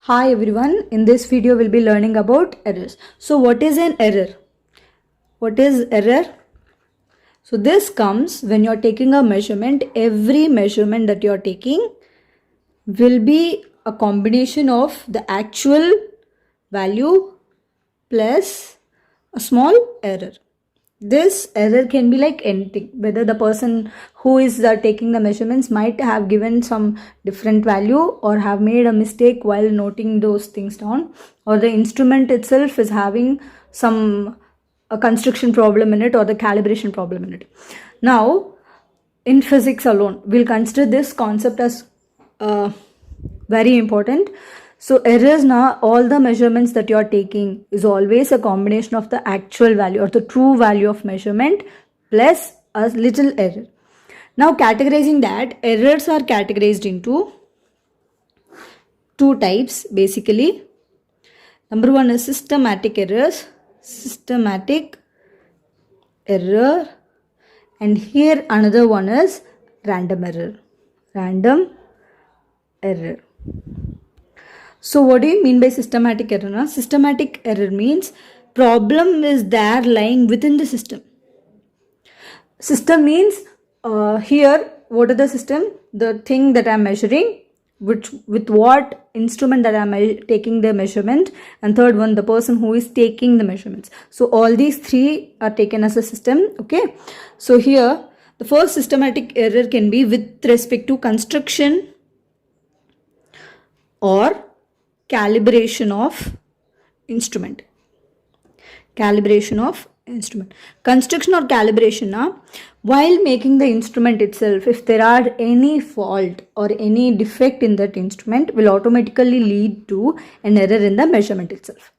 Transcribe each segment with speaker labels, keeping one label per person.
Speaker 1: Hi everyone, in this video we'll be learning about errors. So what is an error? What is error? So this comes when you're taking a measurement. Every measurement that you're taking will be a combination of the actual value plus a small error. This error can be like anything, whether the person who is taking the measurements might have given some different value or have made a mistake while noting those things down, or the instrument itself is having some a construction problem in it or the calibration problem in it. Now in physics alone, we'll consider this concept as very important. So errors, now all the measurements that you are taking is always a combination of the actual value or the true value of measurement plus a little error. Now categorizing that, errors are categorized into two types basically. Number one is systematic errors, and here another one is random error. So what do you mean by systematic error? Na? Systematic error means problem is there lying within the system. System means here what is the system? The thing that I am measuring, with what instrument that I am taking the measurement, and third one, the person who is taking the measurements. So all these three are taken as a system. Okay. So here the first systematic error can be with respect to construction or calibration of instrument. Construction or calibration, while making the instrument itself, if there are any fault or any defect in that instrument, will automatically lead to an error in the measurement itself.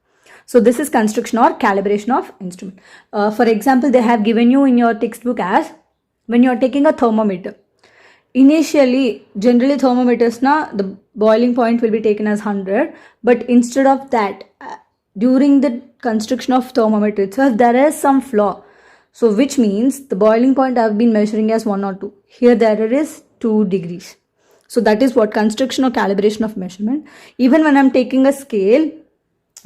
Speaker 1: So this is construction or calibration of instrument. For example, they have given you in your textbook as when you are taking a thermometer. Initially, generally thermometers, the boiling point will be taken as 100, but instead of that, during the construction of thermometer itself, there is some flaw. So which means the boiling point I have been measuring as 1 or 2. Here the error is 2 degrees. So that is what construction or calibration of measurement. Even when I am taking a scale,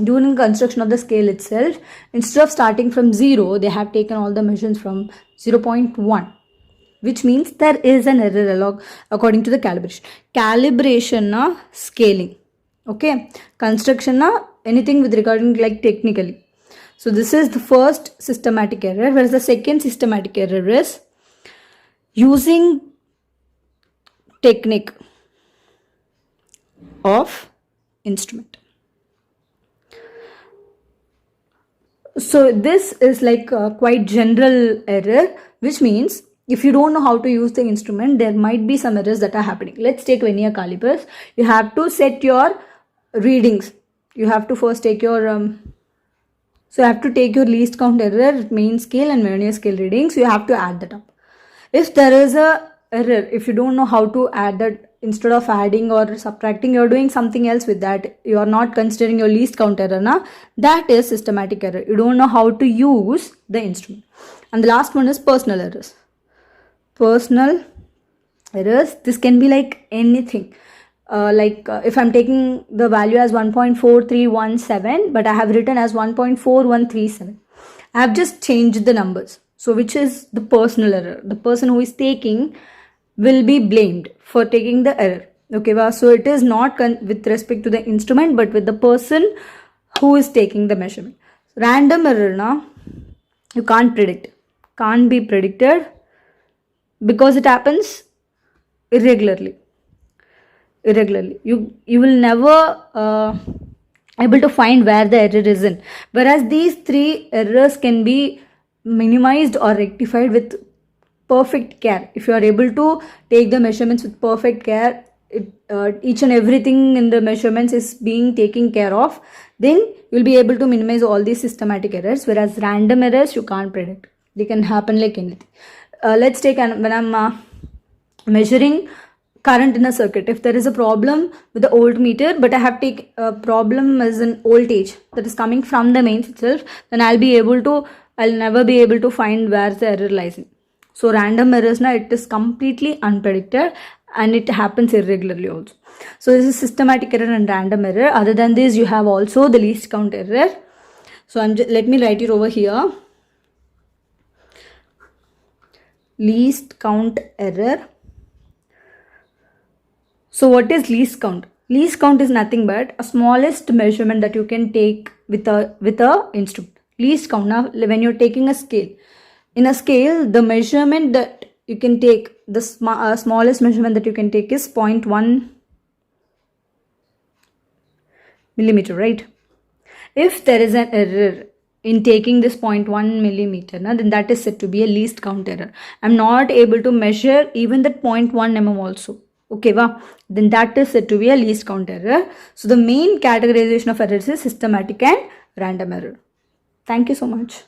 Speaker 1: during construction of the scale itself, instead of starting from 0, they have taken all the measurements from 0.1. Which means there is an error according to the calibration. Calibration, scaling. Okay. Construction, anything with regarding like technically. So this is the first systematic error, whereas the second systematic error is using technique of instrument. So this is like a quite general error, which means if you don't know how to use the instrument, there might be some errors that are happening. Let's take vernier calipers. You have to set your readings. You have to first take your so you have to take your least count error, main scale and vernier scale readings. You have to add that up. If there is a error, if you don't know how to add that, instead of adding or subtracting, you're doing something else with that, you are not considering your least count error, that is systematic error. You don't know how to use the instrument. And the last one is personal errors. Personal errors, this can be like anything. If I'm taking the value as 1.4317, but I have written as 1.4137. I have just changed the numbers. So which is the personal error? The person who is taking will be blamed for taking the error. Okay, so it is not with respect to the instrument, but with the person who is taking the measurement. Random error, you can't predict. Can't be predicted because it happens irregularly. You will never able to find where the error is in. Whereas these three errors can be minimized or rectified with perfect care. If you are able to take the measurements with perfect care, each and everything in the measurements is being taken care of, then you will be able to minimize all these systematic errors. Whereas random errors, you can't predict. They can happen like anything. Let's take when I'm measuring current in a circuit. If there is a problem with the voltmeter, but I have taken a problem as an voltage that is coming from the mains itself, then I'll never be able to find where the error lies in. So random errors, it is completely unpredicted, and it happens irregularly also. So this is systematic error and random error. Other than this, you have also the least count error. So let me write it over here. Least count error. So what is least count? Least count is nothing but a smallest measurement that you can take with a instrument. Least count. Now when you're taking a scale, in a scale, the measurement that you can take, the smallest measurement that you can take is 0.1 millimeter, right? If there is an error in taking this 0.1 millimeter, then that is said to be a least count error. I'm not able to measure even that 0.1 mm also. Okay, then that is said to be a least count error. So the main categorization of errors is systematic and random error. Thank you so much.